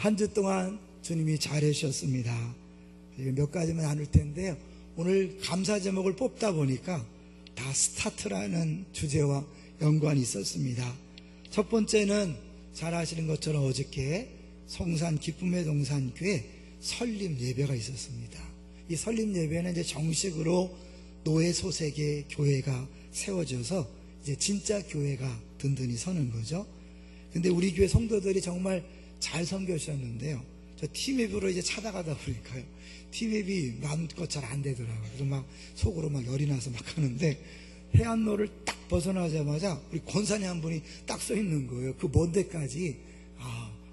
한 주 동안 주님이 잘해 주셨습니다. 몇 가지만 나눌 텐데요. 오늘 감사 제목을 뽑다 보니까 다 스타트라는 주제와 연관이 있었습니다. 첫 번째는 잘 아시는 것처럼 어저께 성산 기쁨의 동산교회 설립 예배가 있었습니다. 이 설립 예배는 이제 정식으로 노예 소색의 교회가 세워져서 이제 진짜 교회가 든든히 서는 거죠. 근데 우리 교회 성도들이 정말 잘 섬겨주셨는데요. 저 티맵으로 이제 찾아가다 보니까요. 티맵이 마음껏 잘 안 되더라고요. 그래서 막 속으로 막 열이 나서 막 하는데 해안로를 딱 벗어나자마자 우리 권사님 한 분이 딱 서 있는 거예요. 그 먼 데까지.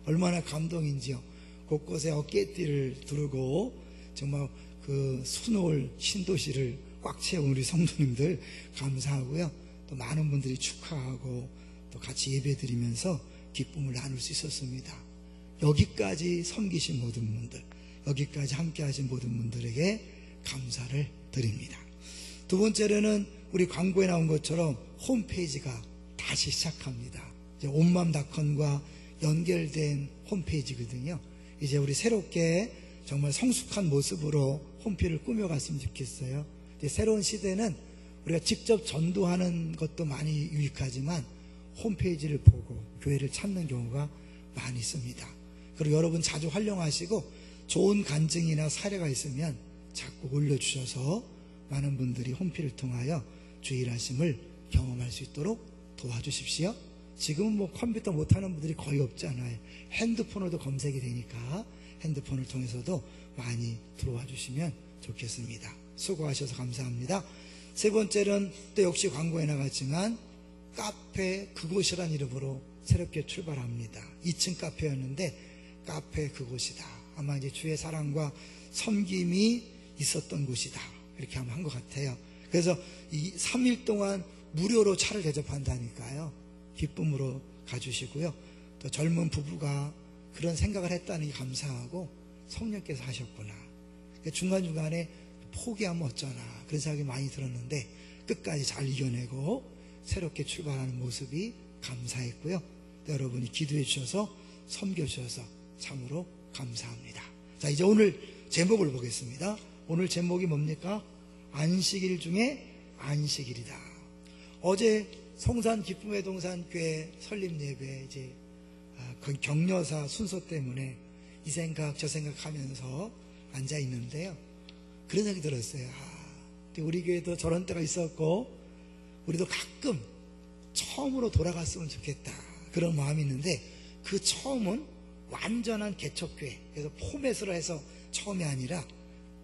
얼마나 감동인지요. 곳곳에 어깨띠를 두르고 정말 그 수놓을 신도시를 꽉 채운 우리 성도님들 감사하고요. 또 많은 분들이 축하하고 또 같이 예배드리면서 기쁨을 나눌 수 있었습니다. 여기까지 섬기신 모든 분들, 여기까지 함께 하신 모든 분들에게 감사를 드립니다. 두 번째로는 우리 광고에 나온 것처럼 홈페이지가 다시 시작합니다. 이제 온맘닷컴과 연결된 홈페이지거든요. 이제 우리 새롭게 정말 성숙한 모습으로 홈페이지를 꾸며갔으면 좋겠어요. 이제 새로운 시대는 우리가 직접 전도하는 것도 많이 유익하지만 홈페이지를 보고 교회를 찾는 경우가 많이 있습니다. 그리고 여러분 자주 활용하시고 좋은 간증이나 사례가 있으면 자꾸 올려주셔서 많은 분들이 홈페이지를 통하여 주의 일하심을 경험할 수 있도록 도와주십시오. 지금은 뭐 컴퓨터 못하는 분들이 거의 없잖아요. 핸드폰으로도 검색이 되니까 핸드폰을 통해서도 많이 들어와 주시면 좋겠습니다. 수고하셔서 감사합니다. 세 번째는 또 역시 광고에 나갔지만 카페 그곳이란 이름으로 새롭게 출발합니다. 2층 카페였는데 카페 그곳이다. 아마 이제 주의 사랑과 섬김이 있었던 곳이다. 이렇게 아마 한 것 같아요. 그래서 이 3일 동안 무료로 차를 대접한다니까요. 기쁨으로 가주시고요. 또 젊은 부부가 그런 생각을 했다는 게 감사하고 성령께서 하셨구나. 중간중간에 포기하면 어쩌나 그런 생각이 많이 들었는데 끝까지 잘 이겨내고 새롭게 출발하는 모습이 감사했고요. 또 여러분이 기도해 주셔서 섬겨주셔서 참으로 감사합니다. 자, 이제 오늘 제목을 보겠습니다. 오늘 제목이 뭡니까? 안식일 중에 안식일이다. 어제 성산 기쁨의 동산교회 설립 예배 이제 격려사 순서 때문에 이 생각 저 생각 하면서 앉아 있는데요. 그런 생각이 들었어요. 우리 교회도 저런 때가 있었고 우리도 가끔 처음으로 돌아갔으면 좋겠다 그런 마음이 있는데 그 처음은 완전한 개척교회, 그래서 포맷으로 해서 처음이 아니라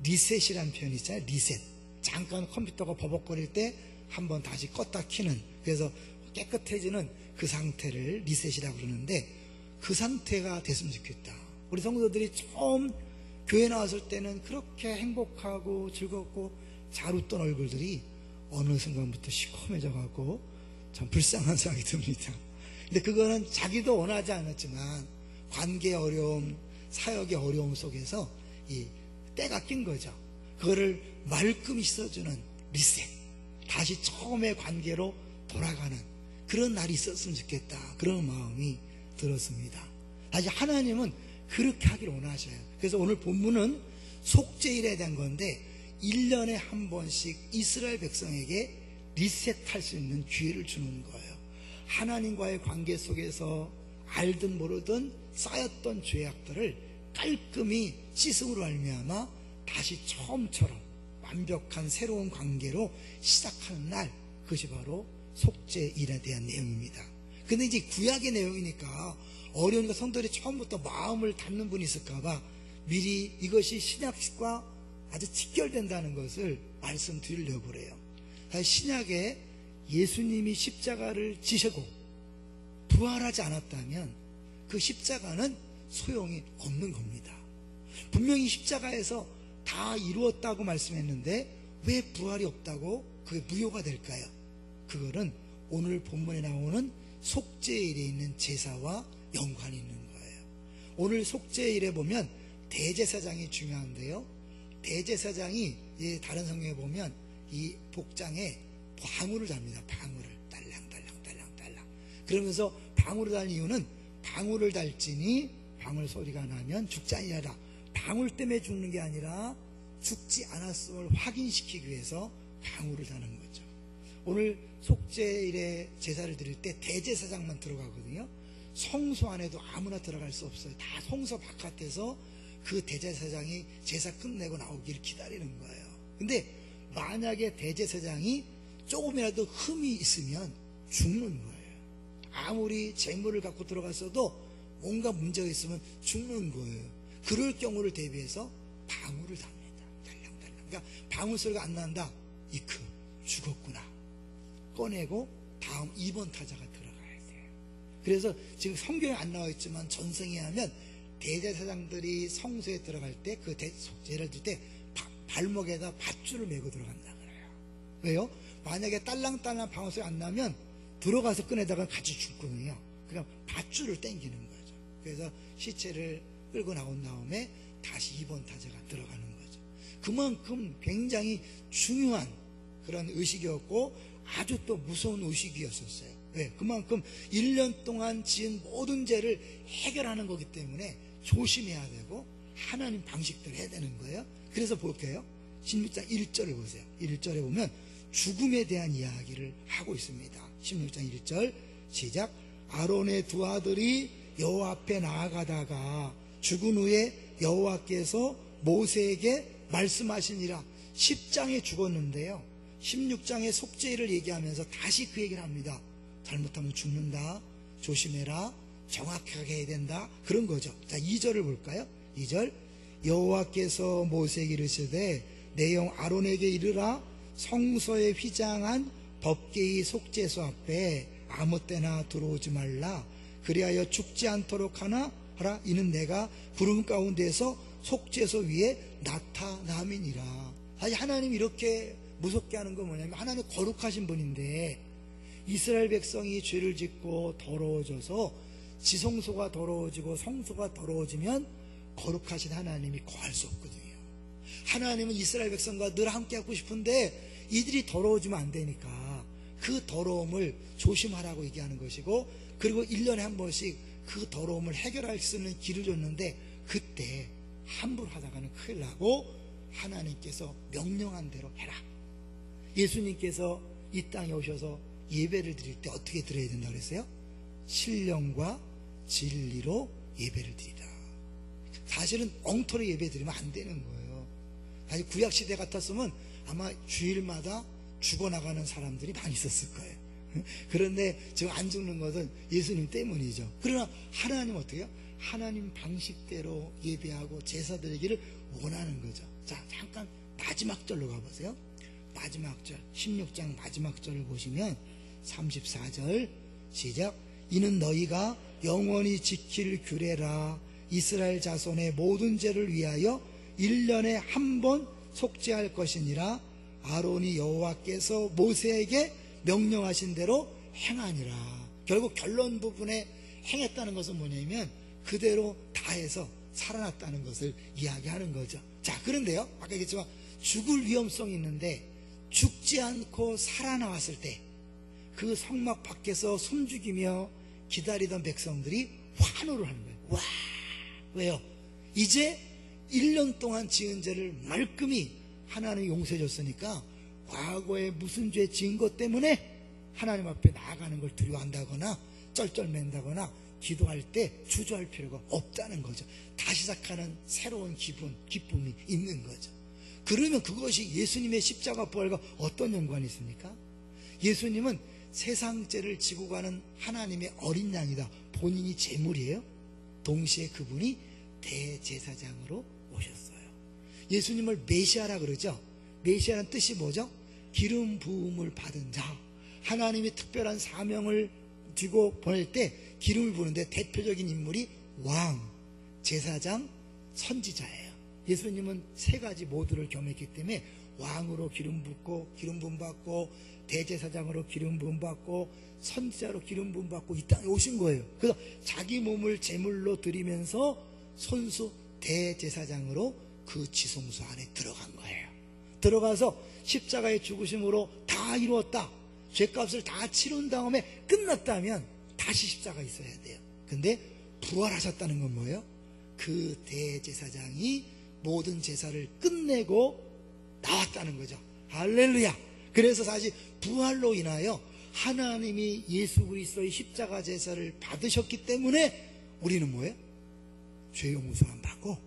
리셋이라는 표현이 있잖아요. 리셋. 잠깐 컴퓨터가 버벅거릴 때 한번 다시 껐다 켜는, 그래서 깨끗해지는 그 상태를 리셋이라고 그러는데 그 상태가 됐으면 좋겠다. 우리 성도들이 처음 교회 나왔을 때는 그렇게 행복하고 즐겁고 잘 웃던 얼굴들이 어느 순간부터 시커매져가고 참 불쌍한 생각이 듭니다. 근데 그거는 자기도 원하지 않았지만 관계의 어려움, 사역의 어려움 속에서 이 때가 낀 거죠. 그거를 말끔히 씻어주는 리셋, 다시 처음의 관계로 돌아가는 그런 날이 있었으면 좋겠다, 그런 마음이 들었습니다. 사실 하나님은 그렇게 하기를 원하셔요. 그래서 오늘 본문은 속죄일에 대한 건데 1년에 한 번씩 이스라엘 백성에게 리셋할 수 있는 기회를 주는 거예요. 하나님과의 관계 속에서 알든 모르든 쌓였던 죄악들을 깔끔히 씻음으로 말미암아 다시 처음처럼 완벽한 새로운 관계로 시작하는 날, 그것이 바로 속죄일에 대한 내용입니다. 근데 이제 구약의 내용이니까 어려우니까 성도들이 처음부터 마음을 닫는 분이 있을까봐 미리 이것이 신약과 아주 직결된다는 것을 말씀드리려고 그래요. 신약에 예수님이 십자가를 지시고 부활하지 않았다면 그 십자가는 소용이 없는 겁니다. 분명히 십자가에서 다 이루었다고 말씀했는데 왜 부활이 없다고 그게 무효가 될까요? 그거는 오늘 본문에 나오는 속죄일에 있는 제사와 연관이 있는 거예요. 오늘 속죄일에 보면 대제사장이 중요한데요. 대제사장이 다른 성경에 보면 이 복장에 방울을 답니다. 방울을 달랑달랑 달랑달랑. 그러면서 방울을 달 이유는 방울을 달지니 방울 소리가 나면 죽지 아니하라. 방울 때문에 죽는 게 아니라 죽지 않았음을 확인시키기 위해서 방울을 다는 거죠. 오늘 속죄일에 제사를 드릴 때 대제사장만 들어가거든요. 성소 안에도 아무나 들어갈 수 없어요. 다 성소 바깥에서 그 대제사장이 제사 끝내고 나오기를 기다리는 거예요. 근데 만약에 대제사장이 조금이라도 흠이 있으면 죽는 거예요. 아무리 재물을 갖고 들어갔어도 뭔가 문제가 있으면 죽는 거예요. 그럴 경우를 대비해서 방울을 답니다. 달랑달랑. 그러니까 방울 소리가 안 난다. 이크 죽었구나. 꺼내고 다음 2번 타자가 들어가야 돼요. 그래서 지금 성경에 안 나와 있지만 전승에 하면 대제사장들이 성소에 들어갈 때 그 제사를 드릴 때 발목에다 밧줄을 메고 들어간다 그래요. 왜요? 만약에 딸랑딸랑 방울 소리 안 나면 들어가서 꺼내다가 같이 죽거든요. 그냥 밧줄을 당기는 거죠. 그래서 시체를 끌고 나온 다음에 다시 2번 타자가 들어가는 거죠. 그만큼 굉장히 중요한 그런 의식이었고 아주 또 무서운 의식이었었어요. 왜? 그만큼 1년 동안 지은 모든 죄를 해결하는 거기 때문에 조심해야 되고 하나님 방식대로 해야 되는 거예요. 그래서 볼게요. 16장 1절을 보세요. 1절에 보면 죽음에 대한 이야기를 하고 있습니다. 16장 1절 시작. 아론의 두 아들이 여호와 앞에 나아가다가 죽은 후에 여호와께서 모세에게 말씀하시니라. 10장에 죽었는데요 16장의 속죄일을 얘기하면서 다시 그 얘기를 합니다. 잘못하면 죽는다, 조심해라, 정확하게 해야 된다, 그런 거죠. 자, 2절을 볼까요? 2절 여호와께서 모세에게 이르시되 내 형 아론에게 이르라. 성소에 휘장한 법궤의 속죄소 앞에 아무 때나 들어오지 말라. 그리하여 죽지 않도록 하라. 이는 내가 구름 가운데서 속죄소 위에 나타남이니라. 아니, 하나님이 이렇게 무섭게 하는 건 뭐냐면 하나님 거룩하신 분인데 이스라엘 백성이 죄를 짓고 더러워져서 지성소가 더러워지고 성소가 더러워지면 거룩하신 하나님이 거할 수 없거든요. 하나님은 이스라엘 백성과 늘 함께 하고 싶은데 이들이 더러워지면 안 되니까 그 더러움을 조심하라고 얘기하는 것이고, 그리고 1년에 한 번씩 그 더러움을 해결할 수 있는 길을 줬는데 그때 함부로 하다가는 큰일 나고 하나님께서 명령한 대로 해라. 예수님께서 이 땅에 오셔서 예배를 드릴 때 어떻게 드려야 된다고 그랬어요? 신령과 진리로 예배를 드리라. 사실은 엉터리 예배 드리면 안 되는 거예요. 사실 구약시대 같았으면 아마 주일마다 죽어나가는 사람들이 많이 있었을 거예요. 그런데 지금 안 죽는 것은 예수님 때문이죠. 그러나 하나님 어떻게 해요? 하나님 방식대로 예배하고 제사 드리기를 원하는 거죠. 자, 잠깐 마지막 절로 가보세요. 마지막 절 16장 마지막 절을 보시면 34절 시작. 이는 너희가 영원히 지킬 규례라. 이스라엘 자손의 모든 죄를 위하여 1년에 한 번 속죄할 것이니라. 아론이 여호와께서 모세에게 명령하신 대로 행하니라. 결국 결론 부분에 행했다는 것은 뭐냐면 그대로 다 해서 살아났다는 것을 이야기하는 거죠. 자, 그런데요, 아까 얘기했지만 죽을 위험성이 있는데 죽지 않고 살아나왔을 때 그 성막 밖에서 숨죽이며 기다리던 백성들이 환호를 하는 거예요. 와! 왜요? 이제 1년 동안 지은 죄를 말끔히 하나님이 용서해 줬으니까 과거에 무슨 죄 지은 것 때문에 하나님 앞에 나아가는 걸 두려워한다거나 쩔쩔맨다거나 기도할 때 주저할 필요가 없다는 거죠. 다시 시작하는 새로운 기쁨이 있는 거죠. 그러면 그것이 예수님의 십자가 부활과 어떤 연관이 있습니까? 예수님은 세상 죄를 지고 가는 하나님의 어린 양이다. 본인이 제물이에요. 동시에 그분이 대제사장으로 오셨어요. 예수님을 메시아라 그러죠. 메시아라는 뜻이 뭐죠? 기름 부음을 받은 자. 하나님이 특별한 사명을 쥐고 보낼 때 기름을 부는데 대표적인 인물이 왕, 제사장, 선지자예요. 예수님은 세 가지 모두를 겸했기 때문에 왕으로 기름 붓고 기름 부음 받고 대제사장으로 기름 부음 받고 선지자로 기름 부음 받고 이 땅에 오신 거예요. 그래서 자기 몸을 제물로 드리면서 손수 대제사장으로 그 지성소 안에 들어간 거예요. 들어가서 십자가의 죽으심으로 다 이루었다, 죄값을 다 치른 다음에 끝났다면 다시 십자가 있어야 돼요. 근데 부활하셨다는 건 뭐예요? 그 대제사장이 모든 제사를 끝내고 나왔다는 거죠. 할렐루야. 그래서 사실 부활로 인하여 하나님이 예수 그리스도의 십자가 제사를 받으셨기 때문에 우리는 뭐예요? 죄 용서만 받고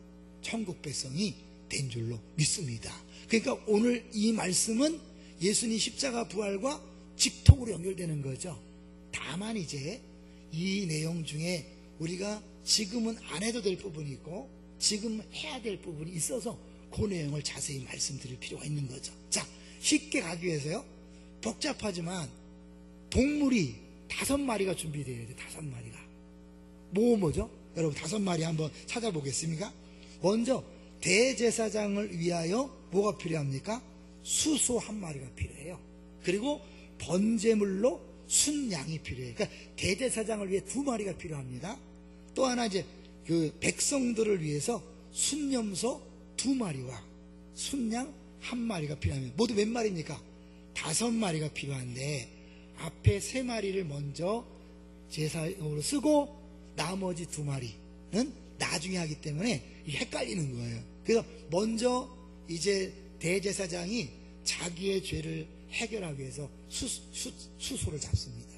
천국 백성이 된 줄로 믿습니다. 그러니까 오늘 이 말씀은 예수님 십자가 부활과 직통으로 연결되는 거죠. 다만 이제 이 내용 중에 우리가 지금은 안 해도 될 부분이 있고 지금 해야 될 부분이 있어서 그 내용을 자세히 말씀드릴 필요가 있는 거죠. 자, 쉽게 가기 위해서요, 복잡하지만 동물이 5마리가 준비되어야 돼요. 5마리가 뭐죠? 여러분 5마리 한번 찾아보겠습니까? 먼저 대제사장을 위하여 뭐가 필요합니까? 수소 1마리가 필요해요. 그리고 번제물로 순양이 필요해요. 그러니까 대제사장을 위해 2마리가 필요합니다. 또 하나 이제 그 백성들을 위해서 순염소 2마리와 순양 1마리가 필요합니다. 모두 몇 마리입니까? 5마리가 필요한데 앞에 3마리를 먼저 제사용으로 쓰고 나머지 2마리는 나중에 하기 때문에 헷갈리는 거예요. 그래서 먼저 이제 대제사장이 자기의 죄를 해결하기 위해서 수소를 잡습니다.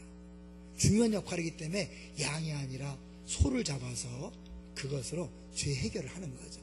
중요한 역할이기 때문에 양이 아니라 소를 잡아서 그것으로 죄 해결을 하는 거죠.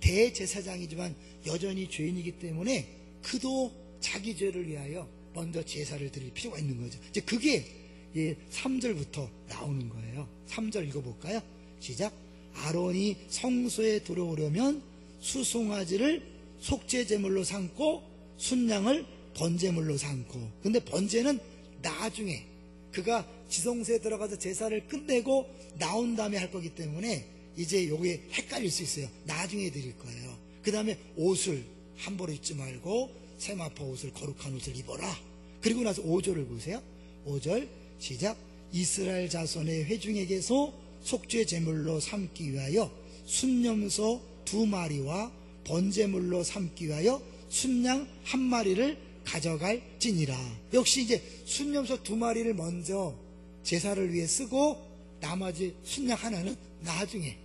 대제사장이지만 여전히 죄인이기 때문에 그도 자기 죄를 위하여 먼저 제사를 드릴 필요가 있는 거죠. 이제 그게 3절부터 나오는 거예요. 3절 읽어볼까요? 시작. 아론이 성소에 들어오려면 수송아지를 속죄제물로 삼고 순양을 번제물로 삼고, 근데 번제는 나중에 그가 지성소에 들어가서 제사를 끝내고 나온 다음에 할 거기 때문에 이제 요게 헷갈릴 수 있어요. 나중에 드릴 거예요. 그 다음에 옷을 함부로 입지 말고 세마포 옷을, 거룩한 옷을 입어라. 그리고 나서 5절을 보세요. 5절 시작. 이스라엘 자손의 회중에게서 속죄 제물로 삼기 위하여 순염소 2마리와 번제물로 삼기 위하여 순양 1마리를 가져갈지니라. 역시 이제 순염소 2마리를 먼저 제사를 위해 쓰고 나머지 순양 하나는 나중에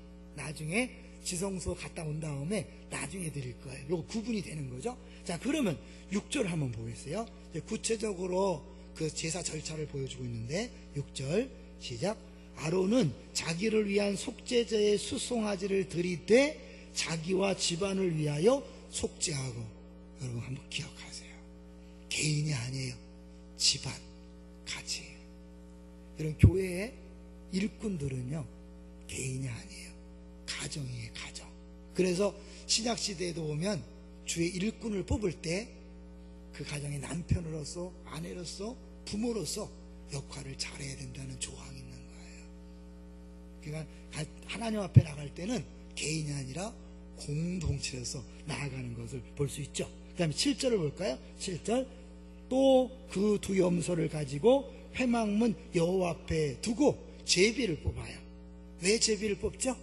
지성소 갔다 온 다음에 나중에 드릴 거예요. 요거 구분이 되는 거죠. 자, 그러면 6절 한번 보겠어요. 구체적으로 그 제사 절차를 보여주고 있는데 6절 시작. 아론은 자기를 위한 속죄제의 수송아지를 드리되 자기와 집안을 위하여 속죄하고, 여러분 한번 기억하세요. 개인이 아니에요. 집안, 가지예요. 여러분 교회의 일꾼들은요 개인이 아니에요. 가정이에요. 가정. 그래서 신약시대에도 오면 주의 일꾼을 뽑을 때 그 가정의 남편으로서, 아내로서, 부모로서 역할을 잘해야 된다는 조항이 있는 거예요. 그러니까 하나님 앞에 나갈 때는 개인이 아니라 공동체로서 나아가는 것을 볼 수 있죠. 그 다음에 7절을 볼까요? 7절. 또 그 2 염소를 가지고 회막문 여호와 앞에 두고 제비를 뽑아요. 왜 제비를 뽑죠?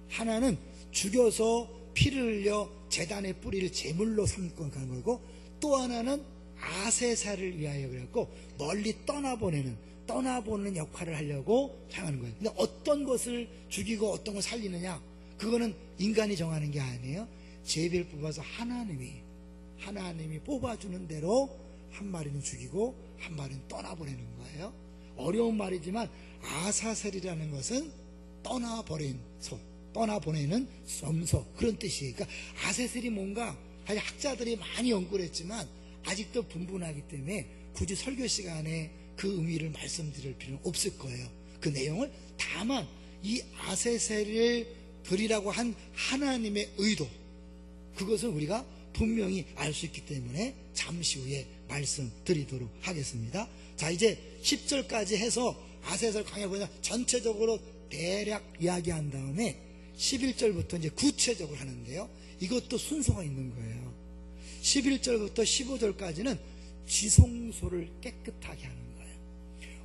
하나는 죽여서 피를 흘려 제단의 뿌리를 제물로 삼고 가는 거고, 또 하나는 아세사를 위하여 그래갖고 멀리 떠나보내는 역할을 하려고 향하는 거예요. 근데 어떤 것을 죽이고 어떤 걸 살리느냐, 그거는 인간이 정하는 게 아니에요. 제비를 뽑아서 하나님이 뽑아주는 대로 1마리는 죽이고 1마리는 떠나보내는 거예요. 어려운 말이지만 아사셀이라는 것은 떠나보내는 염소, 그런 뜻이에요. 그러니까 아세셀이 뭔가 사실 학자들이 많이 연구를 했지만 아직도 분분하기 때문에 굳이 설교 시간에 그 의미를 말씀드릴 필요는 없을 거예요. 그 내용을 다만 이 아세셀을 드리라고 한 하나님의 의도, 그것을 우리가 분명히 알 수 있기 때문에 잠시 후에 말씀드리도록 하겠습니다. 자, 이제 10절까지 해서 아세셀 강의 보면 전체적으로 대략 이야기한 다음에 11절부터 이제 구체적으로 하는데요, 이것도 순서가 있는 거예요. 11절부터 15절까지는 지성소를 깨끗하게 하는 거예요.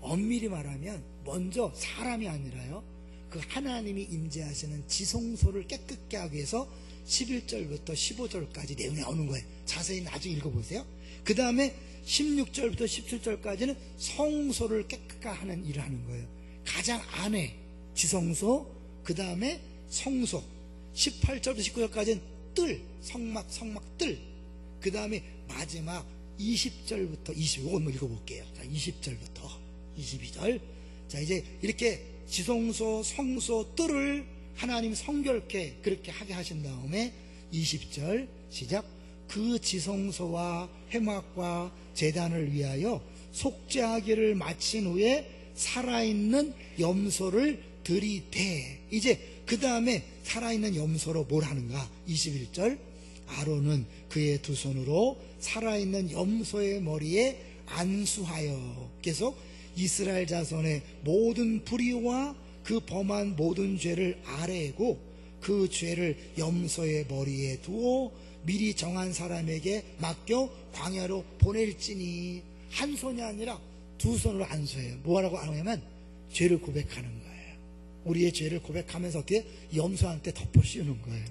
엄밀히 말하면 먼저 사람이 아니라요, 그 하나님이 임재하시는 지성소를 깨끗게 하기 위해서 11절부터 15절까지 내용이 나오는 거예요. 자세히 나중에 읽어보세요. 그 다음에 16절부터 17절까지는 성소를 깨끗하게 하는 일을 하는 거예요. 가장 안에 지성소, 그 다음에 성소, 18절부터 19절까지는 뜰, 성막 뜰. 그 다음에 마지막 20절부터 22절, 이거 한번 읽어볼게요. 자, 20절부터 22절. 자, 이제 이렇게 지성소, 성소, 뜰을 하나님 성결케 그렇게 하게 하신 다음에 20절 시작. 그 지성소와 회막과 제단을 위하여 속죄하기를 마친 후에 살아있는 염소를 들이대. 이제 그 다음에 살아있는 염소로 뭘 하는가? 21절. 아론은 그의 두 손으로 살아있는 염소의 머리에 안수하여, 계속 이스라엘 자손의 모든 불의와 그 범한 모든 죄를 아뢰고 그 죄를 염소의 머리에 두어 미리 정한 사람에게 맡겨 광야로 보낼지니. 한 손이 아니라 두 손으로 안수해요. 뭐라고 하냐면 죄를 고백하는 거예요. 우리의 죄를 고백하면서 어떻게 염소한테 덮어 씌우는 거예요.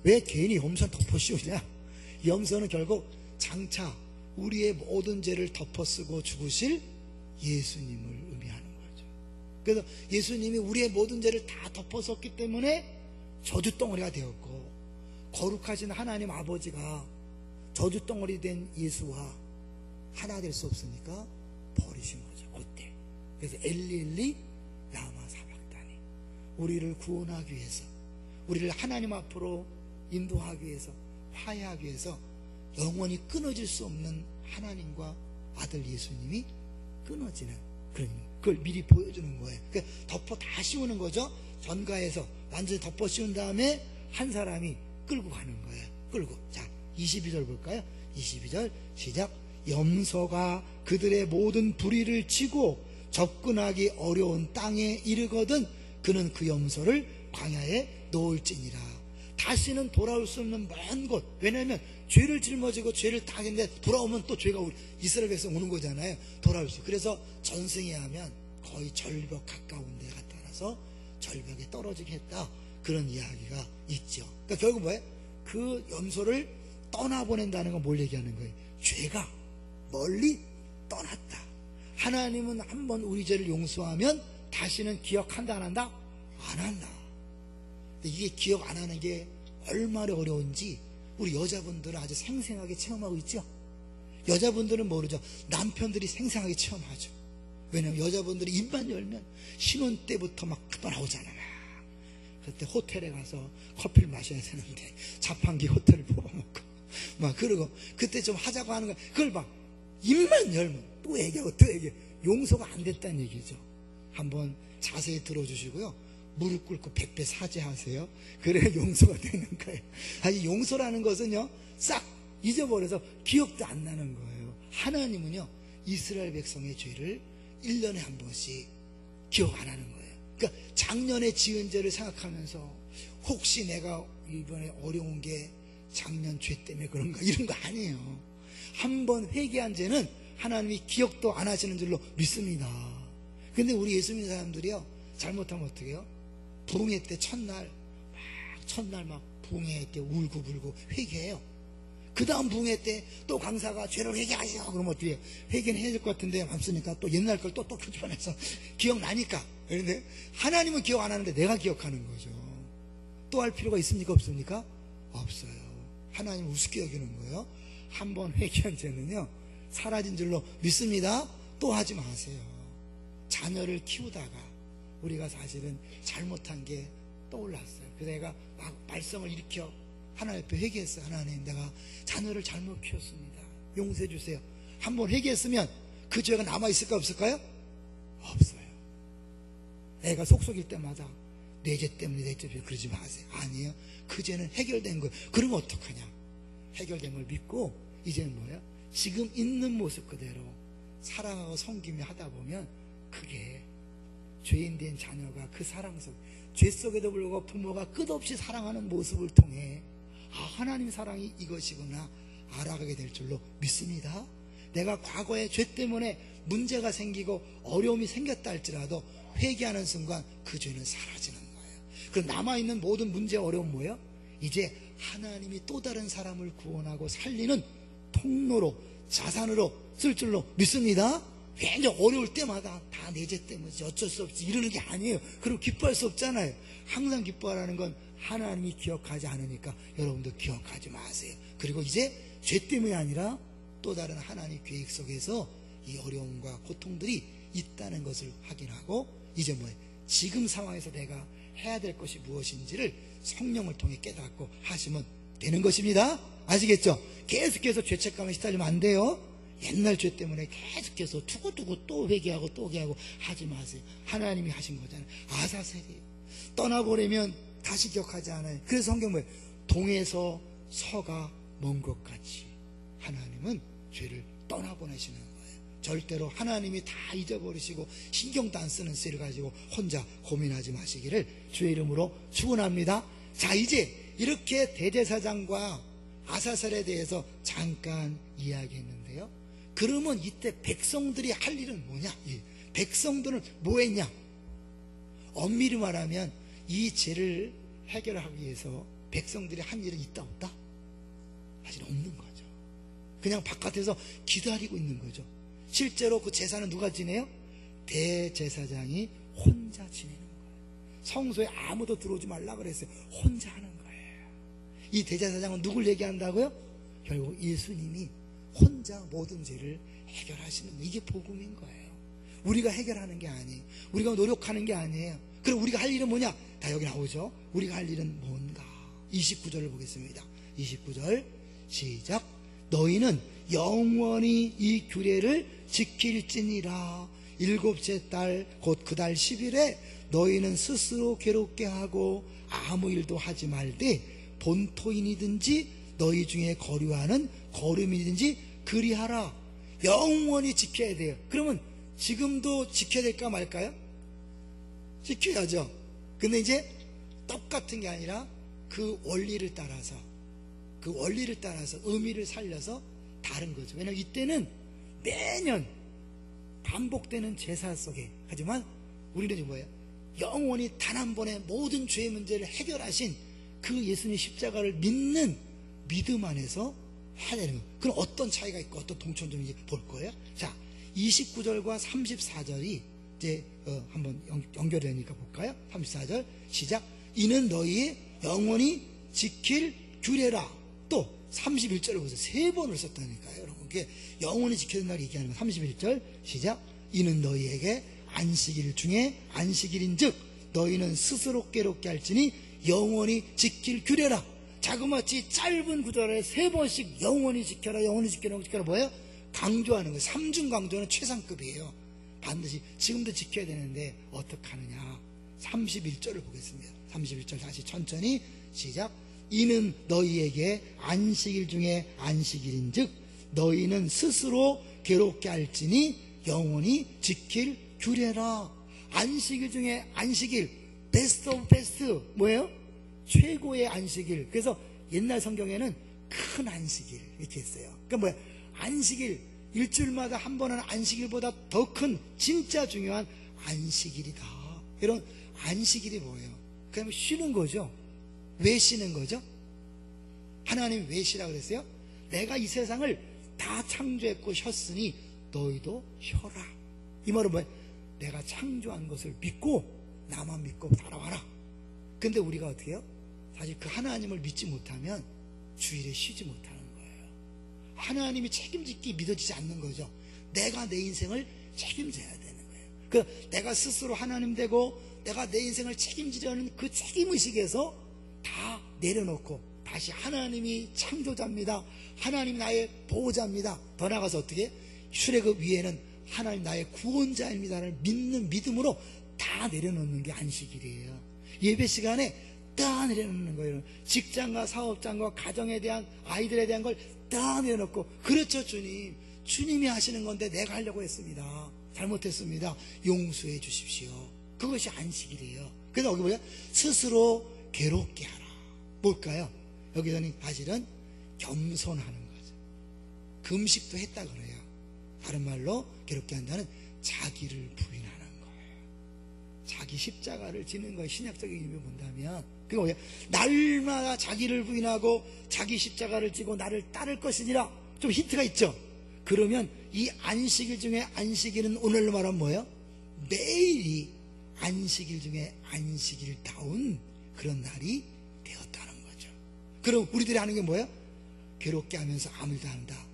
왜 괜히 염소한테 덮어 씌우냐? 염소는 결국 장차 우리의 모든 죄를 덮어 쓰고 죽으실 예수님을 의미하는 거죠. 그래서 예수님이 우리의 모든 죄를 다 덮어 썼기 때문에 저주덩어리가 되었고, 거룩하신 하나님 아버지가 저주덩어리 된 예수와 하나 될 수 없으니까 버리신 거죠. 그때. 그래서 엘리 라마 사박다니, 우리를 구원하기 위해서, 우리를 하나님 앞으로 인도하기 위해서, 화해하기 위해서 영원히 끊어질 수 없는 하나님과 아들 예수님이 끊어지는 그걸 미리 보여주는 거예요. 그러니까 덮어 다 씌우는 거죠. 전가에서 완전히 덮어 씌운 다음에 한 사람이 끌고 가는 거예요. 끌고. 자, 22절 볼까요? 22절 시작. 염소가 그들의 모든 불의를 치고 접근하기 어려운 땅에 이르거든 그는 그 염소를 광야에 놓을지니라. 다시는 돌아올 수 없는 먼 곳. 왜냐하면 죄를 짊어지고 죄를 다 했는데 돌아오면 또 죄가 이스라엘 백성 오는 거잖아요. 돌아올 수. 그래서 전승에 하면 거의 절벽 가까운 데가 따라서 절벽에 떨어지게 했다. 그런 이야기가 있죠. 그러니까 결국 뭐예요? 그 염소를 떠나보낸다는 건 뭘 얘기하는 거예요? 죄가 멀리 떠났다. 하나님은 한번 우리 죄를 용서하면 다시는 기억한다 안 한다? 안 한다. 이게 기억 안 하는 게 얼마나 어려운지 우리 여자분들은 아주 생생하게 체험하고 있죠. 여자분들은 모르죠. 남편들이 생생하게 체험하죠. 왜냐하면 여자분들이 입만 열면 신혼 때부터 막 떠나오잖아요. 그때 호텔에 가서 커피를 마셔야 되는데 자판기 호텔을 뽑아먹고 막 그러고, 그때 좀 하자고 하는 거 그걸 막 입만 열면 또 얘기하고 또 얘기해. 용서가 안 됐다는 얘기죠. 한번 자세히 들어주시고요, 무릎 꿇고 100배 사죄하세요. 그래야 용서가 되는 거예요. 아니, 용서라는 것은요 싹 잊어버려서 기억도 안 나는 거예요. 하나님은요 이스라엘 백성의 죄를 1년에 한 번씩 기억 안 하는 거예요. 그러니까 작년에 지은 죄를 생각하면서 혹시 내가 이번에 어려운 게 작년 죄 때문에 그런가, 이런 거 아니에요. 한 번 회개한 죄는 하나님이 기억도 안 하시는 줄로 믿습니다. 근데 우리 예수 믿는 사람들이요 잘못하면 어떻게 해요? 부흥회 때 첫날 막 부흥회 때 울고불고 회개해요. 그 다음 부흥회 때 또 강사가 죄를 회개하세요. 그러면 어떻게 해요? 회개는 해야 될 것 같은데 없으니까 또 옛날 걸 또 표집해서 기억나니까. 그런데 하나님은 기억 안 하는데 내가 기억하는 거죠. 또 할 필요가 있습니까? 없습니까? 없어요. 하나님 우습게 여기는 거예요. 한번 회개한 죄는요 사라진 줄로 믿습니다. 또 하지 마세요. 자녀를 키우다가 우리가 사실은 잘못한 게 떠올랐어요. 그래서 내가 막 말썽을 일으켜 하나님 앞에 회개했어요. 하나님, 내가 자녀를 잘못 키웠습니다. 용서해 주세요. 한번 회개했으면 그 죄가 남아있을까 없을까요? 없어요. 애가 속속일 때마다 내 죄 때문에 내 죄 때문에 그러지 마세요. 아니에요. 그 죄는 해결된 거예요. 그러면 어떡하냐? 해결된 걸 믿고 이제는 뭐예요? 지금 있는 모습 그대로 사랑하고 섬기며 하다 보면 그게 죄인 된 자녀가 그 사랑 속, 죄 속에도 불구하고 부모가 끝없이 사랑하는 모습을 통해 하나님 사랑이 이것이구나 알아가게 될 줄로 믿습니다. 내가 과거에 죄 때문에 문제가 생기고 어려움이 생겼다 할지라도 회개하는 순간 그 죄는 사라지는 거예요. 그럼 남아있는 모든 문제 어려움 뭐예요? 이제 하나님이 또 다른 사람을 구원하고 살리는 통로로, 자산으로 쓸 줄로 믿습니다. 굉장히 어려울 때마다 다 내 죄 때문이지 어쩔 수 없지 이러는 게 아니에요. 그럼 기뻐할 수 없잖아요. 항상 기뻐하라는 건 하나님이 기억하지 않으니까 여러분도 기억하지 마세요. 그리고 이제 죄 때문이 아니라 또 다른 하나님 계획 속에서 이 어려움과 고통들이 있다는 것을 확인하고 이제 뭐예요? 지금 상황에서 내가 해야 될 것이 무엇인지를 성령을 통해 깨닫고 하시면 되는 것입니다. 아시겠죠? 계속해서 죄책감에 시달리면 안 돼요. 옛날 죄 때문에 계속해서 두고두고 또 회개하고 또 회개하고 하지 마세요. 하나님이 하신 거잖아요. 아사셀이 떠나보려면 다시 기억하지 않아요. 그래서 성경 뭐예요? 동에서 서가 먼 것 같이 하나님은 죄를 떠나보내시는 거예요. 절대로 하나님이 다 잊어버리시고 신경도 안 쓰는 죄를 가지고 혼자 고민하지 마시기를 주의 이름으로 축원합니다. 자, 이제 이렇게 대제사장과 아사셀에 대해서 잠깐 이야기했는데요. 그러면 이때 백성들이 할 일은 뭐냐? 백성들은 뭐 했냐? 엄밀히 말하면 이 죄를 해결하기 위해서 백성들이 한 일은 있다 없다? 사실 없는 거죠. 그냥 바깥에서 기다리고 있는 거죠. 실제로 그 제사는 누가 지내요? 대제사장이 혼자 지내는 거예요. 성소에 아무도 들어오지 말라 그랬어요. 혼자 하는 거예요. 이 대제사장은 누굴 얘기한다고요? 결국 예수님이 혼자 모든 죄를 해결하시는 거예요. 이게 복음인 거예요. 우리가 해결하는 게 아니에요. 우리가 노력하는 게 아니에요. 그럼 우리가 할 일은 뭐냐? 다 여기 나오죠. 우리가 할 일은 뭔가? 29절을 보겠습니다. 29절 시작. 너희는 영원히 이 규례를 지킬지니라. 일곱째 달 곧 그 달 10일에 너희는 스스로 괴롭게 하고 아무 일도 하지 말되 본토인이든지 너희 중에 거류하는 거름이든지 그리하라. 영원히 지켜야 돼요. 그러면 지금도 지켜야 될까 말까요? 지켜야죠. 근데 이제 똑같은 게 아니라 그 원리를 따라서 의미를 살려서 다른 거죠. 왜냐하면 이때는 매년 반복되는 제사 속에, 하지만 우리는 지금 뭐예요? 영원히 단 한 번에 모든 죄의 문제를 해결하신 그 예수님 십자가를 믿는 믿음 안에서 해야 되는 거예요. 그럼 어떤 차이가 있고 어떤 동천점인지 볼 거예요. 자, 29절과 34절이 이제 한번 연결되니까 볼까요? 34절 시작. 이는 너희 영원히 지킬 규례라. 또 31절을 보세요. 세 번을 썼다니까요. 여러분, 그게 영원히 지켜야 된다고 얘기하는 거. 31절 시작. 이는 너희에게 안식일 중에 안식일인 즉 너희는 스스로 괴롭게 할지니 영원히 지킬 규례라. 자그마치 짧은 구절에 세 번씩 영원히 지켜라, 영원히 지켜라, 지켜라 뭐예요? 강조하는 거예요. 삼중 강조는 최상급이에요. 반드시 지금도 지켜야 되는데 어떻게 하느냐. 31절을 보겠습니다. 31절 다시 천천히 시작. 이는 너희에게 안식일 중에 안식일인 즉 너희는 스스로 괴롭게 할지니 영원히 지킬 규례라. 안식일 중에 안식일, 베스트 오브 베스트 뭐예요? 최고의 안식일. 그래서 옛날 성경에는 큰 안식일 이렇게 했어요. 그러니까 뭐야? 안식일, 일주일마다 한 번 하는 안식일보다 더 큰 진짜 중요한 안식일이다. 이런 안식일이 뭐예요? 그냥 쉬는 거죠. 왜 쉬는 거죠? 하나님이 왜 쉬라고 그랬어요? 내가 이 세상을 다 창조했고 쉬었으니 너희도 쉬어라. 이 말은 뭐예요? 내가 창조한 것을 믿고 나만 믿고 따라와라. 근데 우리가 어떻게 해요? 사실 그 하나님을 믿지 못하면 주일에 쉬지 못하는 거예요. 하나님이 책임짓기 믿어지지 않는 거죠. 내가 내 인생을 책임져야 되는 거예요. 그 내가 스스로 하나님 되고 내가 내 인생을 책임지려는 그 책임의식에서 다 내려놓고 다시 하나님이 창조자입니다. 하나님이 나의 보호자입니다. 더 나아가서 어떻게? 출애굽 위에는 하나님 나의 구원자입니다를 믿는 믿음으로 다 내려놓는 게 안식일이에요. 예배 시간에 다 내려놓는 거예요. 직장과 사업장과 가정에 대한 아이들에 대한 걸 다 내려놓고 그렇죠 주님. 주님이 하시는 건데 내가 하려고 했습니다. 잘못했습니다. 용서해 주십시오. 그것이 안식일이에요. 그래서 여기 뭐야? 스스로 괴롭게 하라. 뭘까요? 여기서는 사실은 겸손하는 거죠. 금식도 했다 그래요. 다른 말로 괴롭게 한다는 자기를 부인하는 거예요. 자기 십자가를 지는 거예요. 신약적인 의미를 본다면 그게 뭐예요? 날마다 자기를 부인하고 자기 십자가를 지고 나를 따를 것이니라. 좀 힌트가 있죠. 그러면 이 안식일 중에 안식일은 오늘로 말하면 뭐예요? 매일이 안식일 중에 안식일다운 그런 날이 되었다는 거죠. 그럼 우리들이 하는 게 뭐예요? 괴롭게 하면서 아무 일도 안 한다.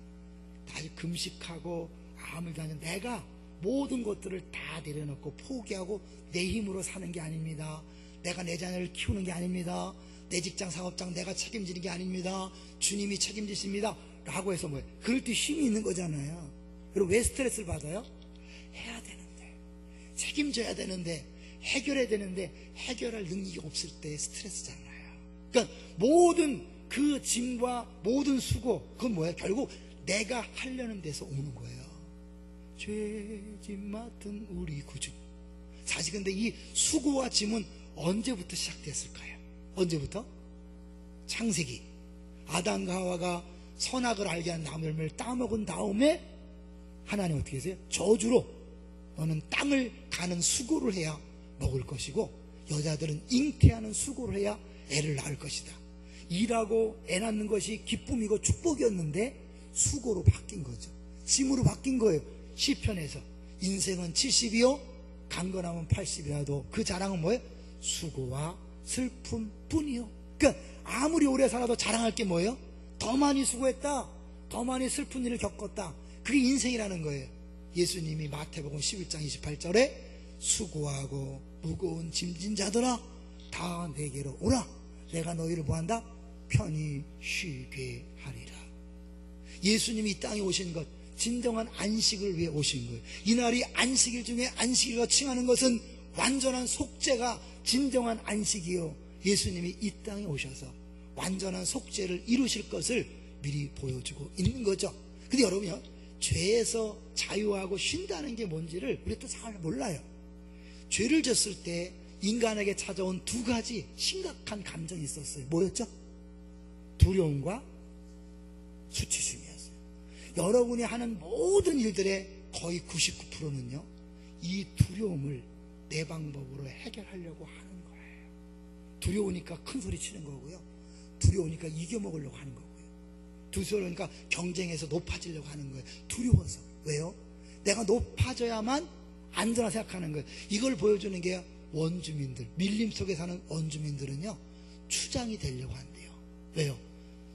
날 금식하고 아무 일도 안 한다. 내가 모든 것들을 다 내려놓고 포기하고 내 힘으로 사는 게 아닙니다. 내가 내 자녀를 키우는 게 아닙니다. 내 직장 사업장 내가 책임지는 게 아닙니다. 주님이 책임지십니다 라고 해서 뭐예요? 그럴 때 힘이 있는 거잖아요. 그리고 왜 스트레스를 받아요? 해야 되는데, 책임져야 되는데, 해결해야 되는데 해결할 능력이 없을 때 스트레스잖아요. 그러니까 모든 그 짐과 모든 수고, 그건 뭐예요? 결국 내가 하려는 데서 오는 거예요. 죄짐 맡은 우리 구주. 사실 근데 이 수고와 짐은 언제부터 시작됐을까요? 언제부터? 창세기 아담과 하와가 선악을 알게 한 나무 열매를 따먹은 다음에 하나님 어떻게 했어요? 저주로 너는 땅을 가는 수고를 해야 먹을 것이고 여자들은 잉태하는 수고를 해야 애를 낳을 것이다. 일하고 애 낳는 것이 기쁨이고 축복이었는데 수고로 바뀐 거죠. 짐으로 바뀐 거예요. 시편에서 인생은 70이요 강건하면 80이라도 그 자랑은 뭐예요? 수고와 슬픔뿐이요. 그러니까 아무리 오래 살아도 자랑할 게 뭐예요? 더 많이 수고했다, 더 많이 슬픈 일을 겪었다. 그게 인생이라는 거예요. 예수님이 마태복음 11장 28절에 수고하고 무거운 짐진 자들아 다 내게로 오라. 내가 너희를 뭐한다? 편히 쉬게 하리라. 예수님이 이 땅에 오신 것, 진정한 안식을 위해 오신 거예요. 이날이 안식일 중에 안식일과 칭하는 것은 완전한 속죄가 진정한 안식이요, 예수님이 이 땅에 오셔서 완전한 속죄를 이루실 것을 미리 보여주고 있는 거죠. 근데 여러분요, 죄에서 자유하고 쉰다는 게 뭔지를 우리 또 잘 몰라요. 죄를 졌을 때 인간에게 찾아온 두 가지 심각한 감정이 있었어요. 뭐였죠? 두려움과 수치심이었어요. 여러분이 하는 모든 일들의 거의 99%는요 이 두려움을 내 방법으로 해결하려고 하는 거예요. 두려우니까 큰 소리 치는 거고요, 두려우니까 이겨먹으려고 하는 거고요, 두려우니까 경쟁에서 높아지려고 하는 거예요. 두려워서. 왜요? 내가 높아져야만 안전하다 생각하는 거예요. 이걸 보여주는 게 원주민들, 밀림 속에 사는 원주민들은요 추장이 되려고 한대요. 왜요?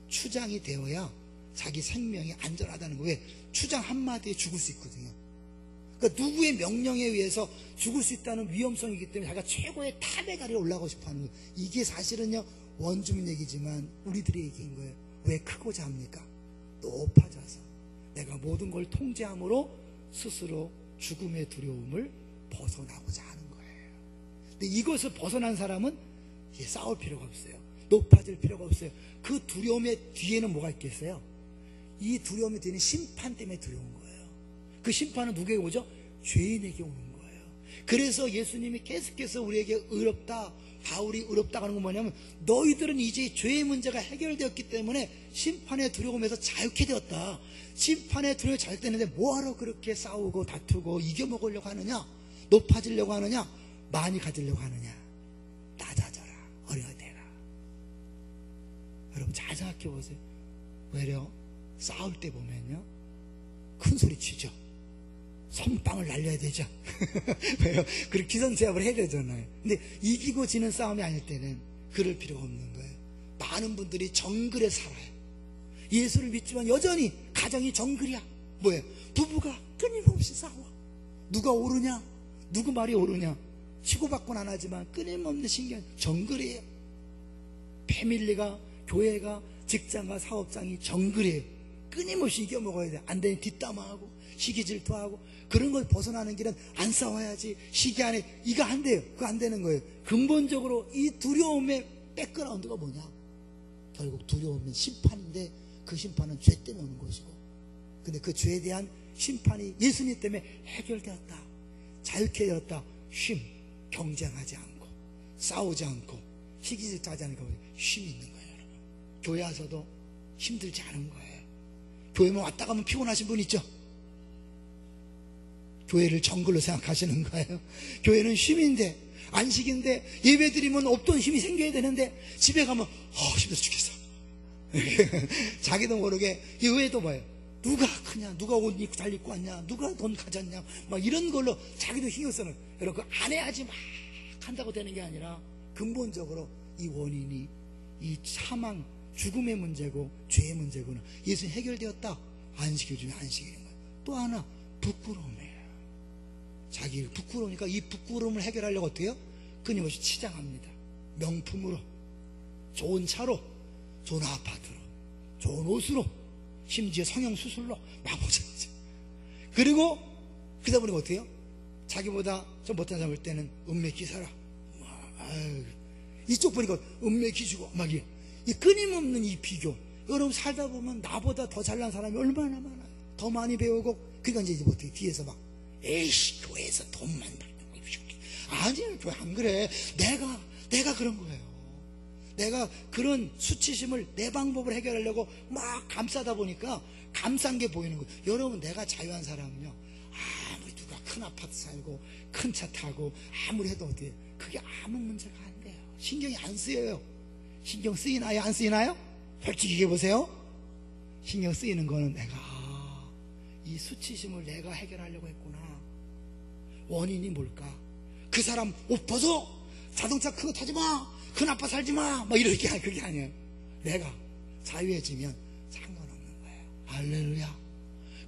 추장이 되어야 자기 생명이 안전하다는 거예요. 왜? 추장 한마디에 죽을 수 있거든요. 그러니까 누구의 명령에 의해서 죽을 수 있다는 위험성이기 때문에 자기가 최고의 탑에 가려 올라가고 싶어 하는 거예요. 이게 사실은요 원주민 얘기지만 우리들의 얘기인 거예요. 왜 크고자 합니까? 높아져서 내가 모든 걸 통제함으로 스스로 죽음의 두려움을 벗어나고자 하는 거예요. 근데 이것을 벗어난 사람은 이제 싸울 필요가 없어요. 높아질 필요가 없어요. 그 두려움의 뒤에는 뭐가 있겠어요? 이 두려움의 뒤에는 심판 때문에 두려운 거예요. 그 심판은 누구에게 오죠? 죄인에게 오는 거예요. 그래서 예수님이 계속해서 우리에게 의롭다, 바울이 의롭다 하는 건 뭐냐면 너희들은 이제 죄의 문제가 해결되었기 때문에 심판의 두려움에서 자유케 되었다. 심판의 두려움이 자유되는데 뭐하러 그렇게 싸우고 다투고 이겨먹으려고 하느냐, 높아지려고 하느냐, 많이 가지려고 하느냐. 낮아져라, 어려워되라. 여러분 잘 생각해 보세요. 왜요? 싸울 때 보면요 큰 소리 치죠. 선빵을 날려야 되죠. 왜요? 그리고 기선제압을 해야 되잖아요. 근데 이기고 지는 싸움이 아닐 때는 그럴 필요가 없는 거예요. 많은 분들이 정글에 살아요. 예수를 믿지만 여전히 가정이 정글이야. 뭐예요? 부부가 끊임없이 싸워. 누가 옳으냐, 누구 말이 옳으냐 치고받고는 안 하지만 끊임없는 신경, 정글이에요. 패밀리가, 교회가, 직장과 사업장이 정글이에요. 끊임없이 이겨먹어야 돼. 안 되니 뒷담화하고 시기 질투하고. 그런 걸 벗어나는 길은 안 싸워야지, 시기 안에 이거 안 돼요. 그거 안 되는 거예요. 근본적으로 이 두려움의 백그라운드가 뭐냐? 결국 두려움은 심판인데 그 심판은 죄 때문에 오는 것이고, 근데 그 죄에 대한 심판이 예수님 때문에 해결되었다, 자유케 되었다. 쉼, 경쟁하지 않고 싸우지 않고 시기 질투하지 않고 쉼이 있는 거예요. 여러분 교회 와서도 힘들지 않은 거예요. 교회만 왔다 가면 피곤하신 분 있죠? 교회를 정글로 생각하시는 거예요. 교회는 쉼인데, 안식인데, 예배 드리면 없던 힘이 생겨야 되는데 집에 가면 힘들어 죽겠어. 자기도 모르게. 이 외에도 뭐예요? 누가 크냐, 누가 옷 잘 입고 왔냐, 누가 돈 가졌냐, 막 이런 걸로 자기도 신경 쓰는, 여러분, 그 안 해야지 막 한다고 되는 게 아니라 근본적으로 이 원인이 이 사망, 죽음의 문제고 죄의 문제구나. 예수님 해결되었다. 안식일 중에 안식일인 거예요. 또 하나, 부끄러움이에요. 자기 부끄러우니까 이 부끄러움을 해결하려고 어떻게 해요? 끊임없이 치장합니다. 명품으로, 좋은 차로, 좋은 아파트로, 좋은 옷으로, 심지어 성형수술로 막 모자라죠. 그리고 그러다 보니까 어떻게 해요? 자기보다 좀 못한 사람 볼 때는 은맥기 사라. 이쪽 보니까 은맥기 주고 막 이 끊임없는 이 비교. 여러분 살다 보면 나보다 더 잘난 사람이 얼마나 많아요. 더 많이 배우고. 그러니까 이제 어떻게 뒤에서 막 에이씨 교회에서 돈만 받는 거. 아니요, 교회 안 그래. 내가 그런 거예요. 내가 그런 수치심을 내 방법으로 해결하려고 막 감싸다 보니까 감싼 게 보이는 거예요. 여러분, 내가 자유한 사람은요, 아무리 누가 큰 아파트 살고 큰 차 타고 아무리 해도 어때요? 그게 아무 문제가 안 돼요. 신경이 안 쓰여요. 신경 쓰이나요? 안 쓰이나요? 솔직히 얘기해보세요. 신경 쓰이는 거는 내가 이 수치심을 내가 해결하려고 했구나. 원인이 뭘까? 그 사람 옷 벗어, 자동차 그거 타지 마, 큰 아빠 살지 마, 막 이렇게. 그게 아니에요. 내가 자유해지면 상관없는 거예요. 할렐루야.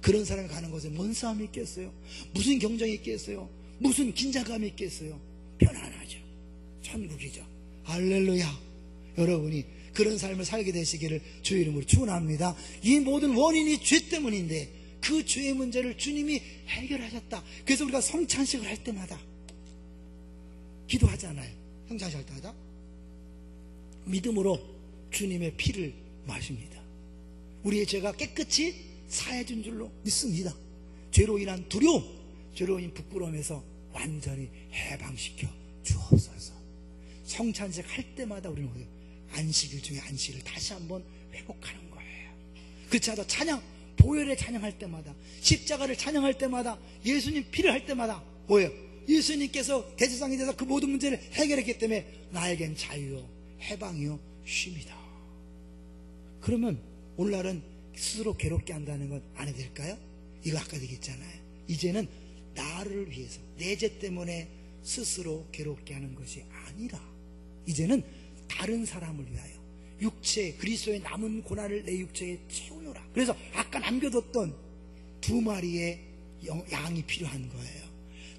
그런 사람이 가는 곳에 뭔 싸움이 있겠어요? 무슨 경쟁이 있겠어요? 무슨 긴장감이 있겠어요? 편안하죠. 천국이죠. 할렐루야. 여러분이 그런 삶을 살게 되시기를 주의 이름으로 축원합니다. 이 모든 원인이 죄 때문인데 그 죄의 문제를 주님이 해결하셨다. 그래서 우리가 성찬식을 할 때마다 기도하잖아요. 성찬식 할 때마다 믿음으로 주님의 피를 마십니다. 우리의 죄가 깨끗이 사해진 줄로 믿습니다. 죄로 인한 두려움, 죄로 인한 부끄러움에서 완전히 해방시켜 주옵소서. 성찬식 할 때마다 우리는 안식일 중에 안식일을 다시 한번 회복하는 거예요. 그렇지 않아도 찬양, 보혈의 찬양할 때마다, 십자가를 찬양할 때마다, 예수님 피를 할 때마다 뭐예요? 예수님께서 대제사장이 돼서 그 모든 문제를 해결했기 때문에 나에겐 자유요, 해방이요, 쉼이다. 그러면 오늘날은 스스로 괴롭게 한다는 건 안 해도 될까요? 이거 아까 얘기했잖아요. 이제는 나를 위해서, 내 죄 때문에 스스로 괴롭게 하는 것이 아니라 이제는 다른 사람을 위하여 육체, 그리스도의 남은 고난을 내 육체에 채우노라. 그래서 아까 남겨뒀던 2마리의 양이 필요한 거예요.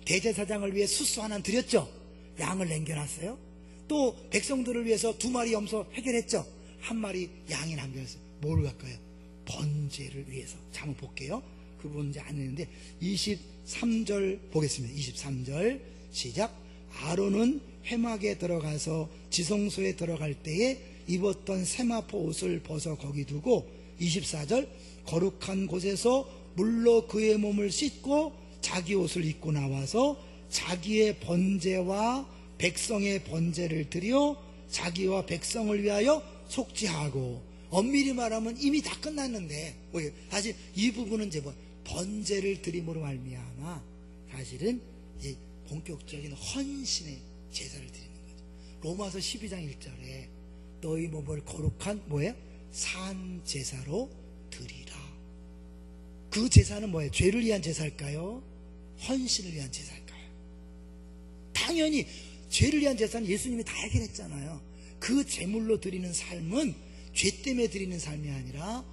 대제사장을 위해 수수 하나 드렸죠. 양을 남겨놨어요. 또 백성들을 위해서 2마리 염소 해결했죠. 1마리 양이 남겨놨어요. 뭘 갈까요? 번제를 위해서. 자, 한번 볼게요. 그 문제 안 했는데 23절 보겠습니다. 23절 시작. 아론은 회막에 들어가서 지성소에 들어갈 때에 입었던 세마포 옷을 벗어 거기 두고 24절 거룩한 곳에서 물로 그의 몸을 씻고 자기 옷을 입고 나와서 자기의 번제와 백성의 번제를 드려 자기와 백성을 위하여 속죄하고, 엄밀히 말하면 이미 다 끝났는데 사실 이 부분은 이제 번제를 드림으로 말미암아 사실은 이제 본격적인 헌신의 제사를 드리는 거죠. 로마서 12장 1절에 너희 몸을 거룩한 뭐예요? 산 제사로 드리라. 그 제사는 뭐예요? 죄를 위한 제사일까요? 헌신을 위한 제사일까요? 당연히 죄를 위한 제사는 예수님이 다 해결했잖아요. 그 제물로 드리는 삶은 죄 때문에 드리는 삶이 아니라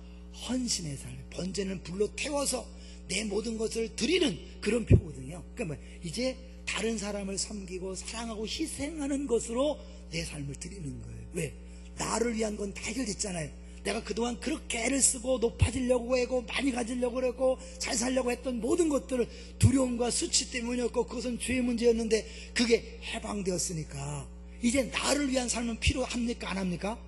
헌신의 삶. 번제는 불로 태워서 내 모든 것을 드리는 그런 표거든요. 그러니까 이제 다른 사람을 섬기고 사랑하고 희생하는 것으로 내 삶을 드리는 거예요. 왜? 나를 위한 건 다 해결됐잖아요. 내가 그동안 그렇게 애를 쓰고 높아지려고 하고 많이 가지려고 했고 잘 살려고 했던 모든 것들을 두려움과 수치 때문이었고 그것은 죄의 문제였는데 그게 해방되었으니까 이제 나를 위한 삶은 필요합니까? 안 합니까?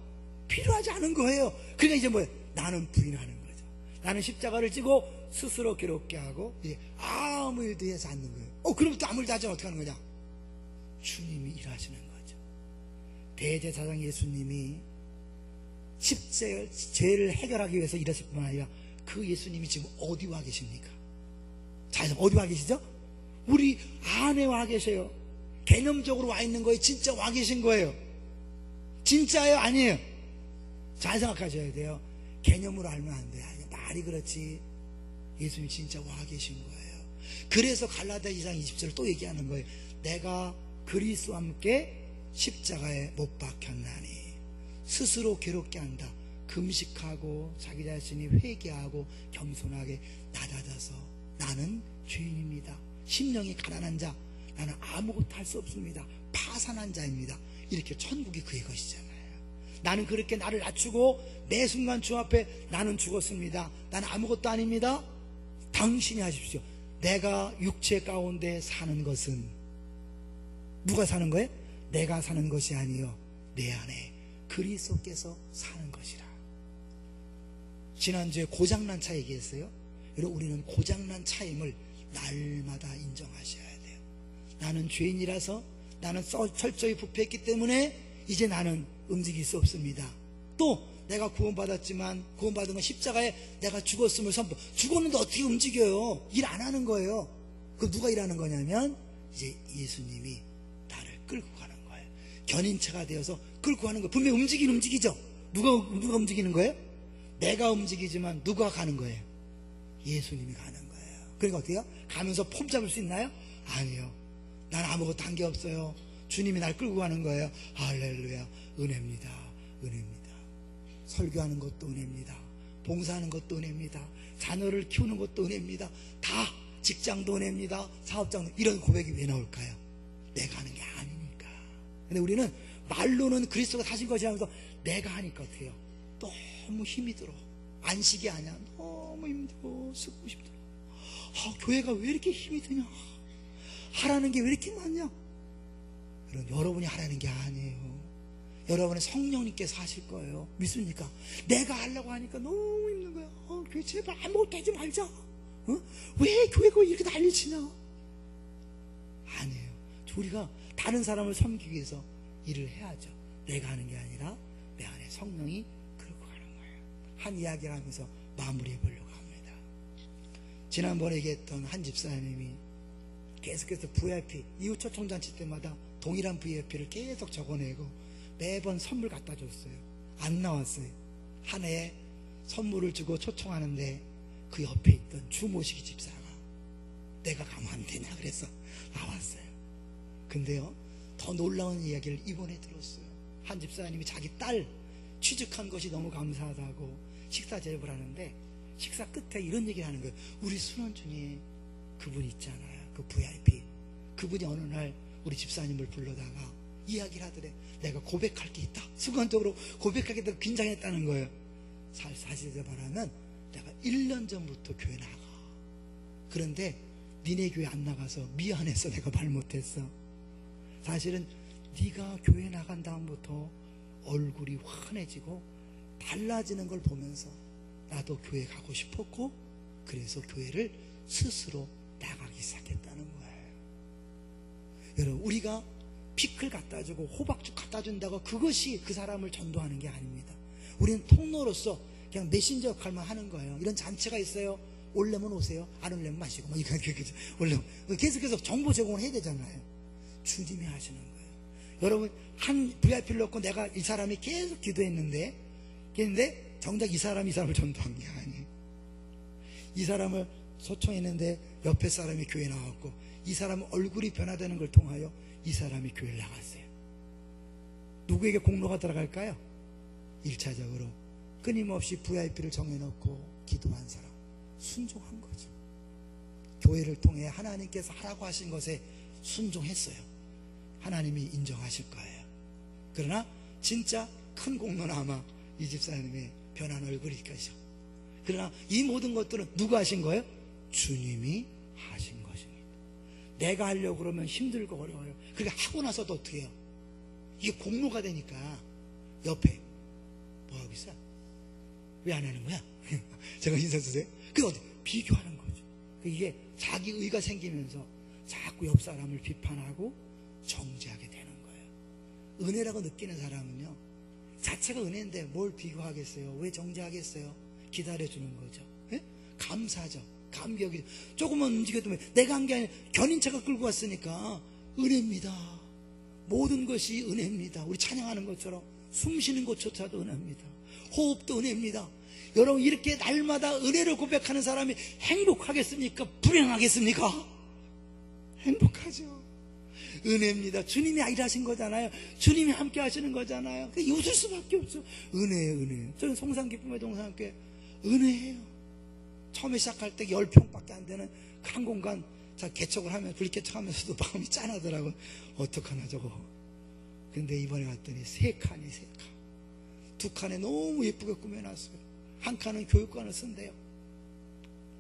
필요하지 않은 거예요. 그러니까 이제 뭐예요? 나는 부인하는 거죠. 나는 십자가를 지고 스스로 괴롭게 하고 이제 아무 일도 하지 않는 거예요. 그럼 또 아무 일도 하지 않으면 어떻게 하는 거냐? 주님이 일하시는 거죠. 대제사장 예수님이 죄를 해결하기 위해서 일하실 뿐만 아니라 그 예수님이 지금 어디 와 계십니까? 자, 어디 와 계시죠? 우리 안에 와 계셔요. 개념적으로 와 있는 거예요? 진짜 와 계신 거예요? 진짜예요? 아니에요? 잘 생각하셔야 돼요. 개념으로 알면 안 돼요. 말이 그렇지 예수님이 진짜 와 계신 거예요. 그래서 갈라디아 2장 20절을 또 얘기하는 거예요. 내가 그리스도와 함께 십자가에 못 박혔나니 스스로 괴롭게 한다. 금식하고 자기 자신이 회개하고 겸손하게 낮아져서 나는 죄인입니다. 심령이 가난한 자, 나는 아무것도 할 수 없습니다. 파산한 자입니다. 이렇게 천국이 그의 것이잖아요. 나는 그렇게 나를 낮추고 매 순간 주 앞에 나는 죽었습니다. 나는 아무것도 아닙니다. 당신이 하십시오. 내가 육체 가운데 사는 것은 누가 사는 거예요? 내가 사는 것이 아니요 내 안에 그리스도께서 사는 것이라. 지난주에 고장난 차 얘기했어요. 여러분, 우리는 고장난 차임을 날마다 인정하셔야 돼요. 나는 죄인이라서, 나는 철저히 부패했기 때문에 이제 나는 움직일 수 없습니다. 또 내가 구원받았지만 구원받은 건 십자가에 내가 죽었음을 선포. 죽었는데 어떻게 움직여요? 일 안 하는 거예요. 그 누가 일하는 거냐면 이제 예수님이 나를 끌고 가는 거예요. 견인차가 되어서 끌고 가는 거예요. 분명히 움직이죠. 누가 움직이는 거예요? 내가 움직이지만 누가 가는 거예요? 예수님이 가는 거예요. 그러니까 어때요? 가면서 폼 잡을 수 있나요? 아니요. 난 아무것도 한 게 없어요. 주님이 날 끌고 가는 거예요. 할렐루야. 은혜입니다. 은혜입니다. 설교하는 것도 은혜입니다. 봉사하는 것도 은혜입니다. 자녀를 키우는 것도 은혜입니다. 다 직장도 은혜입니다. 사업장도. 이런 고백이 왜 나올까요? 내가 하는 게 아니니까. 근데 우리는 말로는 그리스도가 사신 것이라면서 내가 하니까 어때요? 너무 힘이 들어. 안식이 아니야. 너무 힘들어. 쓰고 힘들어. 교회가 왜 이렇게 힘이 드냐? 하라는 게 왜 이렇게 많냐? 여러분이 하라는 게 아니에요. 여러분은 성령님께서 하실 거예요. 믿습니까? 내가 하려고 하니까 너무 힘든 거야. 교회 제발 아무것도 하지 말자. 왜 교회가 이렇게 난리치냐? 아니에요. 우리가 다른 사람을 섬기기 위해서 일을 해야죠. 내가 하는 게 아니라 내 안에 성령이 끌고 가는 거예요. 한 이야기를 하면서 마무리해 보려고 합니다. 지난번에 얘기했던 한 집사님이 계속해서 VIP, 이웃 초청잔치 때마다 동일한 VIP를 계속 적어내고 매번 선물 갖다 줬어요. 안 나왔어요. 한 해에 선물을 주고 초청하는데 그 옆에 있던 주모시기 집사가 내가 가면 안 되냐 그래서 나왔어요. 근데요, 더 놀라운 이야기를 이번에 들었어요. 한 집사님이 자기 딸 취직한 것이 너무 감사하다고 식사 대접을 하는데 식사 끝에 이런 얘기를 하는 거예요. 우리 순원 중에 그분 있잖아요. 그 VIP. 그분이 어느 날 우리 집사님을 불러다가 이야기를 하더래. 내가 고백할 게 있다. 순간적으로 고백하게 되고 긴장했다는 거예요. 사실을 말하면 내가 1년 전부터 교회 나가. 그런데 니네 교회 안 나가서 미안해서 내가 말 못했어. 사실은 네가 교회 나간 다음부터 얼굴이 환해지고 달라지는 걸 보면서 나도 교회 가고 싶었고 그래서 교회를 스스로 나가기 시작했다는 거예요. 여러분, 우리가 피클 갖다 주고 호박죽 갖다 준다고 그것이 그 사람을 전도하는 게 아닙니다. 우리는 통로로서 그냥 메신저 역할만 하는 거예요. 이런 잔치가 있어요. 올려면 오세요. 안 올려면 마시고. 뭐 올려면 계속해서 정보 제공을 해야 되잖아요. 주님이 하시는 거예요. 여러분, 한 VIP를 놓고 내가 이 사람이 계속 기도했는데 정작 이 사람을 전도한 게 아니에요. 이 사람을 초청했는데 옆에 사람이 교회 나왔고 이 사람은 얼굴이 변화되는 걸 통하여 이 사람이 교회를 나갔어요. 누구에게 공로가 들어갈까요? 1차적으로 끊임없이 VIP를 정해놓고 기도한 사람, 순종한 거죠. 교회를 통해 하나님께서 하라고 하신 것에 순종했어요. 하나님이 인정하실 거예요. 그러나 진짜 큰 공로는 아마 이 집사님의 변한 얼굴일 것이죠. 그러나 이 모든 것들은 누가 하신 거예요? 주님이 하신 것입니다. 내가 하려고 그러면 힘들고 어려워요. 그렇게 하고 나서도 어떻게 해요? 이게 공로가 되니까 옆에 뭐하고 있어? 왜 안 하는 거야? 제가 인사 쓰세요. 그게 어디? 비교하는 거죠. 이게 자기 의가 생기면서 자꾸 옆 사람을 비판하고 정죄하게 되는 거예요. 은혜라고 느끼는 사람은요, 자체가 은혜인데 뭘 비교하겠어요? 왜 정죄하겠어요? 기다려주는 거죠. 예? 감사죠. 감격이죠. 조금만 움직여도 내가 한 게 아니라 견인차가 끌고 왔으니까 은혜입니다. 모든 것이 은혜입니다. 우리 찬양하는 것처럼 숨 쉬는 것조차도 은혜입니다. 호흡도 은혜입니다. 여러분, 이렇게 날마다 은혜를 고백하는 사람이 행복하겠습니까? 불행하겠습니까? 행복하죠. 은혜입니다. 주님이 일하신 거잖아요. 주님이 함께 하시는 거잖아요. 웃을 수밖에 없죠. 은혜예요, 은혜. 저는 송산기쁨의 동산교회 은혜예요. 처음에 시작할 때 10평밖에 안 되는 그 한 공간, 자, 개척을 하면, 불개척하면서도 마음이 짠하더라고요. 어떡하나 저거. 근데 이번에 갔더니 3칸이 3칸. 2칸에 너무 예쁘게 꾸며놨어요. 한 칸은 교육관을 쓴대요.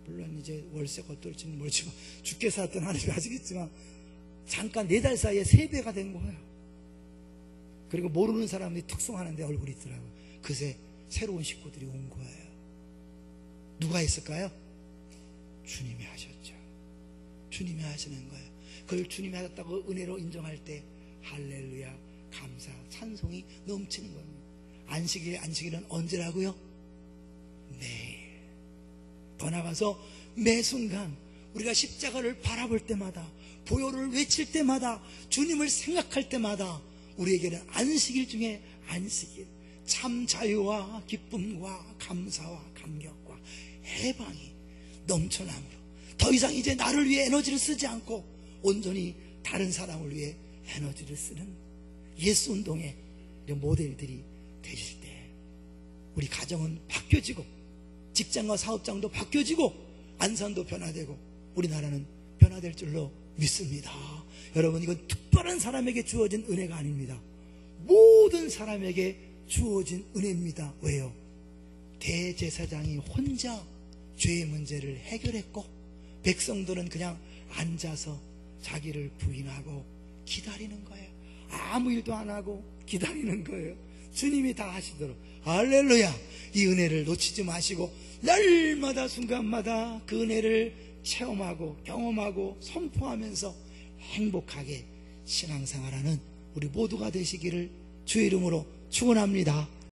물론 이제 월세가 어떨지는 모르지만, 죽게 살았던 하나님이 아시겠지만, 잠깐 4달 사이에 3배가 된 거예요. 그리고 모르는 사람이 특송하는데 얼굴이 있더라고요. 그새 새로운 식구들이 온 거예요. 누가 했을까요? 주님이 하셨죠. 주님이 하시는 거예요. 그걸 주님이 하셨다고 은혜로 인정할 때 할렐루야, 감사, 찬송이 넘치는 겁니다. 안식일은 언제라고요? 매일. 더 나가서 매 순간 우리가 십자가를 바라볼 때마다, 보혈을 외칠 때마다, 주님을 생각할 때마다 우리에게는 안식일 중에 안식일, 참 자유와 기쁨과 감사와 감격과 해방이 넘쳐남으로 더 이상 이제 나를 위해 에너지를 쓰지 않고 온전히 다른 사람을 위해 에너지를 쓰는 예수 운동의 모델들이 되실 때 우리 가정은 바뀌어지고, 직장과 사업장도 바뀌어지고, 안산도 변화되고, 우리나라는 변화될 줄로 믿습니다. 여러분, 이건 특별한 사람에게 주어진 은혜가 아닙니다. 모든 사람에게 주어진 은혜입니다. 왜요? 대제사장이 혼자 죄의 문제를 해결했고, 백성들은 그냥 앉아서 자기를 부인하고 기다리는 거예요. 아무 일도 안 하고 기다리는 거예요. 주님이 다 하시도록. 할렐루야. 이 은혜를 놓치지 마시고 날마다 순간마다 그 은혜를 체험하고 경험하고 선포하면서 행복하게 신앙생활하는 우리 모두가 되시기를 주의 이름으로 축원합니다.